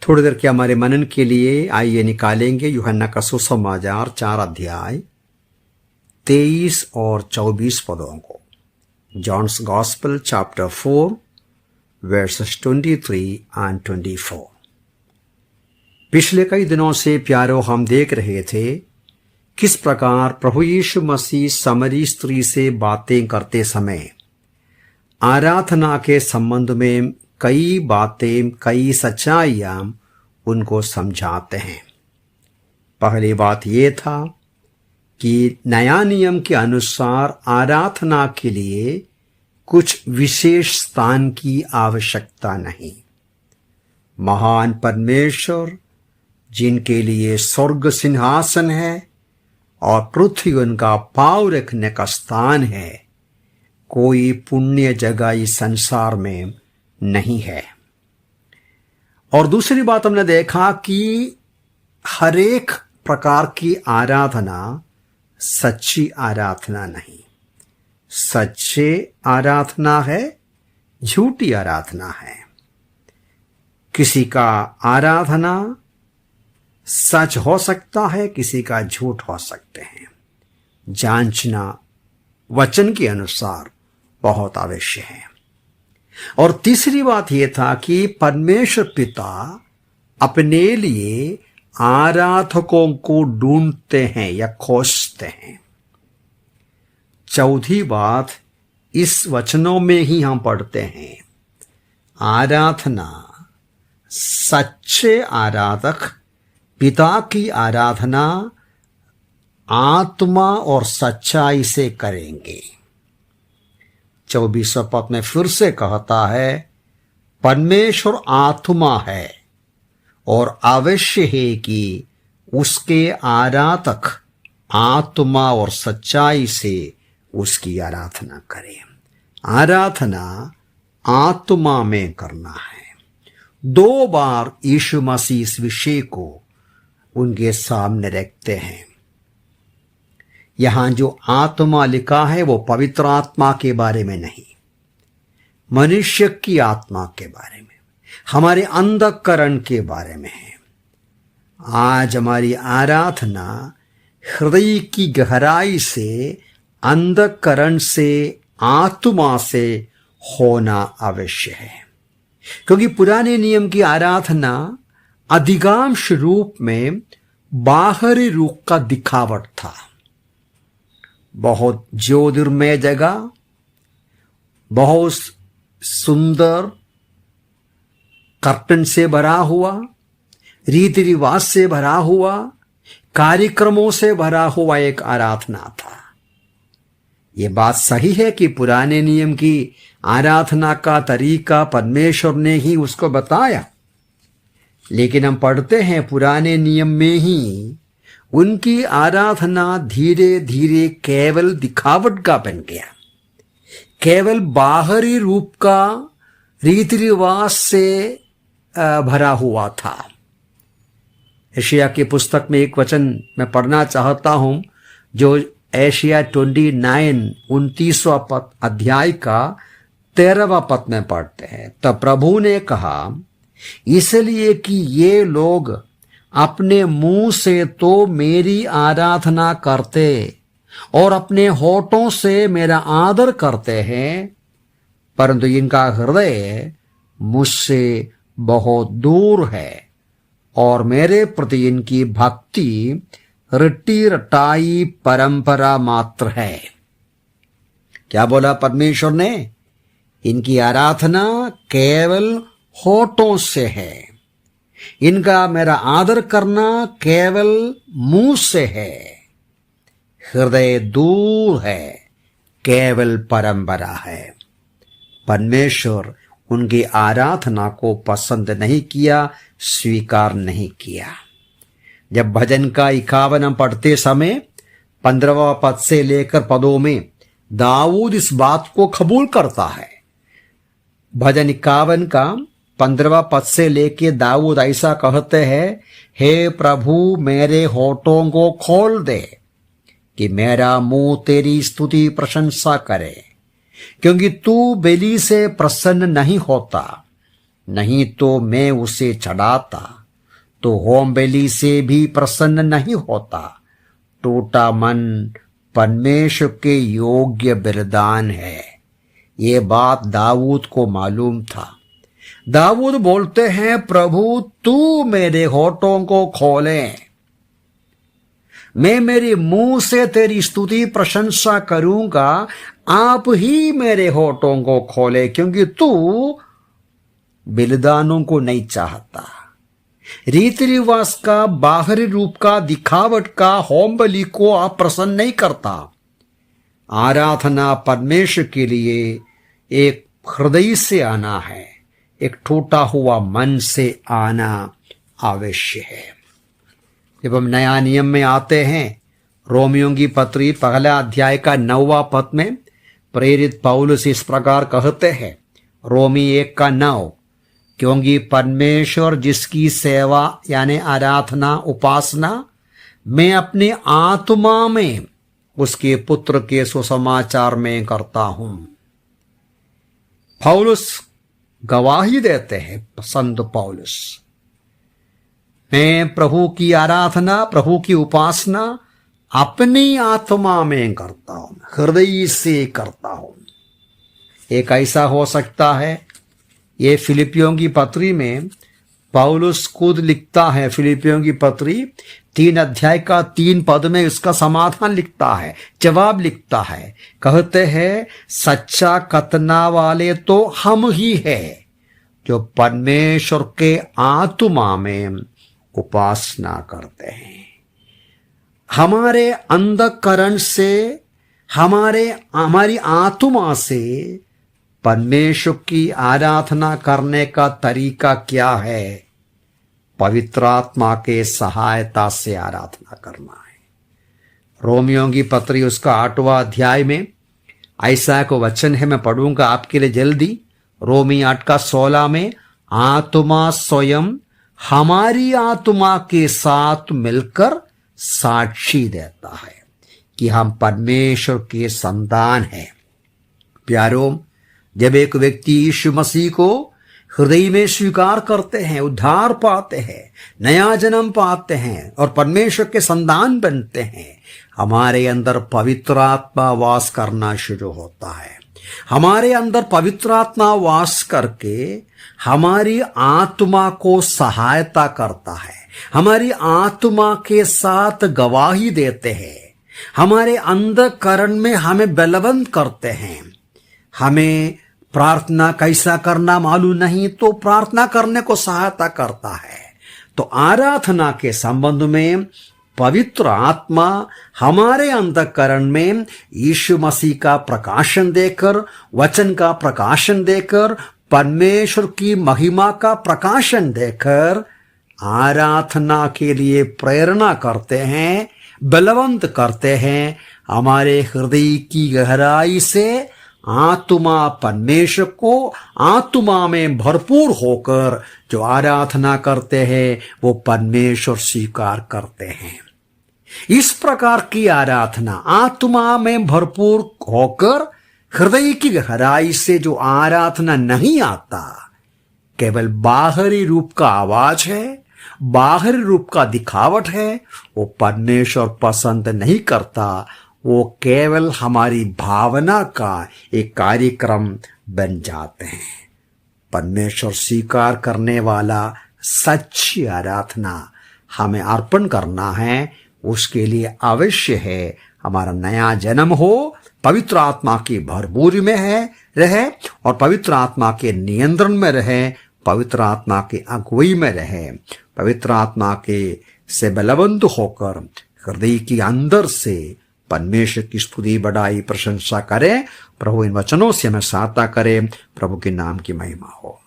थोड़ी देर के हमारे मनन के लिए आइए निकालेंगे यूहन्ना का सुसमाचार 4 अध्याय 23 और 24 पदों को। John's gospel chapter 4 verses 23 and 24। पिछले कई दिनों से प्यारो हम देख रहे थे किस प्रकार प्रभु यीशु मसीह समरी स्त्री से बातें करते समय आराधना के संबंध में कई बातें, कई सच्चाइयां उनको समझाते हैं। पहली बात यह था कि नया नियम के अनुसार आराधना के लिए कुछ विशेष स्थान की आवश्यकता नहीं। महान परमेश्वर जिनके लिए स्वर्ग सिंहासन है और पृथ्वी उनका पांव रखने का स्थान है, कोई पुण्य जगह इस संसार में नहीं है। और दूसरी बात हमने देखा कि हर एक प्रकार की आराधना सच्ची आराधना नहीं। सच्चे आराधना है, झूठी आराधना है। किसी का आराधना सच हो सकता है, किसी का झूठ हो सकते हैं। जांचना वचन के अनुसार बहुत आवश्यक है। और तीसरी बात यह था कि परमेश्वर पिता अपने लिए आराधकों को ढूंढते हैं या खोजते हैं। चौथी बात इस वचनों में ही हम पढ़ते हैं, आराधना सच्चे आराधक पिता की आराधना आत्मा और सच्चाई से करेंगे। 24वें पद में फिर से कहता है, परमेश्वर आत्मा है और अवश्य है कि उसके आराधक आत्मा और सच्चाई से उसकी आराधना करें। आराधना आत्मा में करना है। 2 बार यीशु मसीह इस विषय को उनके सामने रखते हैं। यहां जो आत्मा लिखा है वो पवित्र आत्मा के बारे में नहीं, मनुष्य की आत्मा के बारे में, हमारे अंतःकरण के बारे में है। आज हमारी आराधना हृदय की गहराई से, अंतःकरण से, आत्मा से होना आवश्यक है। क्योंकि पुराने नियम की आराधना अधिकांश रूप में बाहरी रूप का दिखावट था। बहुत ज्योतिर्मय जगह, बहुत सुंदर कर्टन से भरा हुआ, रीति रिवाज से भरा हुआ, कार्यक्रमों से भरा हुआ एक आराधना था। ये बात सही है कि पुराने नियम की आराधना का तरीका परमेश्वर ने ही उसको बताया, लेकिन हम पढ़ते हैं पुराने नियम में ही उनकी आराधना धीरे धीरे केवल दिखावट का बन गया, केवल बाहरी रूप का रीति रिवाज से भरा हुआ था। एशिया की पुस्तक में एक वचन मैं पढ़ना चाहता हूं, जो एशिया 29 अध्याय का 13वां पद में पढ़ते हैं। तब प्रभु ने कहा, इसलिए कि ये लोग अपने मुंह से तो मेरी आराधना करते और अपने होठों से मेरा आदर करते हैं, परंतु इनका हृदय मुझसे बहुत दूर है और मेरे प्रति इनकी भक्ति रटी रटाई परंपरा मात्र है। क्या बोला परमेश्वर ने? इनकी आराधना केवल होठों से है, इनका मेरा आदर करना केवल मुंह से है, हृदय दूर है, केवल परंपरा है। परमेश्वर उनकी आराधना को पसंद नहीं किया, स्वीकार नहीं किया। जब भजन का 51 हम पढ़ते समय 15वां पद से लेकर पदों में दाऊद इस बात को कबूल करता है। भजन 51 का 15वां पद से लेके दाऊद ऐसा कहते हैं, हे प्रभु मेरे होठों को खोल दे कि मेरा मुंह तेरी स्तुति प्रशंसा करे, क्योंकि तू बलि से प्रसन्न नहीं होता, नहीं तो मैं उसे चढ़ाता। तो होम बलि से भी प्रसन्न नहीं होता। टूटा मन परमेश्वर के योग्य बलिदान है। ये बात दाऊद को मालूम था। दाऊद बोलते हैं, प्रभु तू मेरे होठों को खोले, मैं मेरे मुंह से तेरी स्तुति प्रशंसा करूंगा। आप ही मेरे होठों को खोले, क्योंकि तू बलिदानों को नहीं चाहता। रीति रिवाज का, बाहरी रूप का, दिखावट का होम बलि को आप प्रसन्न नहीं करता। आराधना परमेश्वर के लिए एक हृदय से आना है, एक टूटा हुआ मन से आना आवश्यक है। जब हम नया नियम में आते हैं, रोमियों की पत्री पहला अध्याय का 9वां पद में प्रेरित पौलुस इस प्रकार कहते हैं, रोमी 1:9, क्योंकि परमेश्वर जिसकी सेवा यानी आराधना उपासना मैं अपनी आत्मा में उसके पुत्र के सुसमाचार में करता हूं। पौलुस गवाही देते हैं, संत पौलुस, मैं प्रभु की आराधना, प्रभु की उपासना अपनी आत्मा में करता हूं, हृदय से करता हूं। एक ऐसा हो सकता है, ये फिलिपियों की पत्री में पौलुस खुद लिखता है। फिलिपियों की पत्री 3 अध्याय का 3 पद में इसका समाधान लिखता है, जवाब लिखता है। कहते हैं, सच्चा कतना वाले तो हम ही है जो परमेश्वर के आत्मा में उपासना करते हैं। हमारे अंतःकरण से, हमारी आत्मा से परमेश्वर की आराधना करने का तरीका क्या है? पवित्र आत्मा के सहायता से आराधना करना है। रोमियों की पत्री उसका 8वां अध्याय में ऐसा को वचन है, मैं पढ़ूंगा आपके लिए जल्दी। रोमी 8:16 में, आत्मा स्वयं हमारी आत्मा के साथ मिलकर साक्षी देता है कि हम परमेश्वर के संतान हैं। प्यारों, जब एक व्यक्ति यीशु मसीह को हृदय में स्वीकार करते हैं, उद्धार पाते हैं, नया जन्म पाते हैं और परमेश्वर के संतान बनते हैं, हमारे अंदर पवित्र आत्मा वास करना शुरू होता है। हमारे अंदर पवित्र आत्मा वास करके हमारी आत्मा को सहायता करता है, हमारी आत्मा के साथ गवाही देते हैं, हमारे अंतःकरण में हमें बलवंत करते हैं। हमें प्रार्थना कैसा करना मालूम नहीं तो प्रार्थना करने को सहायता करता है। तो आराधना के संबंध में पवित्र आत्मा हमारे अंतःकरण में यीशु मसीह का प्रकाशन देकर, वचन का प्रकाशन देकर, परमेश्वर की महिमा का प्रकाशन देकर आराधना के लिए प्रेरणा करते हैं, बलवंत करते हैं। हमारे हृदय की गहराई से आत्मा परमेश्वर को आत्मा में भरपूर होकर जो आराधना करते हैं वो परमेश्वर स्वीकार करते हैं। इस प्रकार की आराधना आत्मा में भरपूर होकर हृदय की गहराई से जो आराधना नहीं आता, केवल बाहरी रूप का आवाज है, बाहरी रूप का दिखावट है, वो परमेश्वर पसंद नहीं करता। वो केवल हमारी भावना का एक कार्यक्रम बन जाते हैं। परमेश्वर स्वीकार करने वाला सच्ची आराधना हमें अर्पण करना है। उसके लिए अवश्य है हमारा नया जन्म हो, पवित्र आत्मा की भरपूरी में रहे और पवित्र आत्मा के नियंत्रण में रहे, पवित्र आत्मा की अगुवाई में रहे, पवित्र आत्मा के से बलवंत होकर हृदय के अंदर से परमेश्वर की स्तुति बढ़ाई प्रशंसा करें। प्रभु इन वचनों से हमें सहायता करे। प्रभु के नाम की महिमा हो।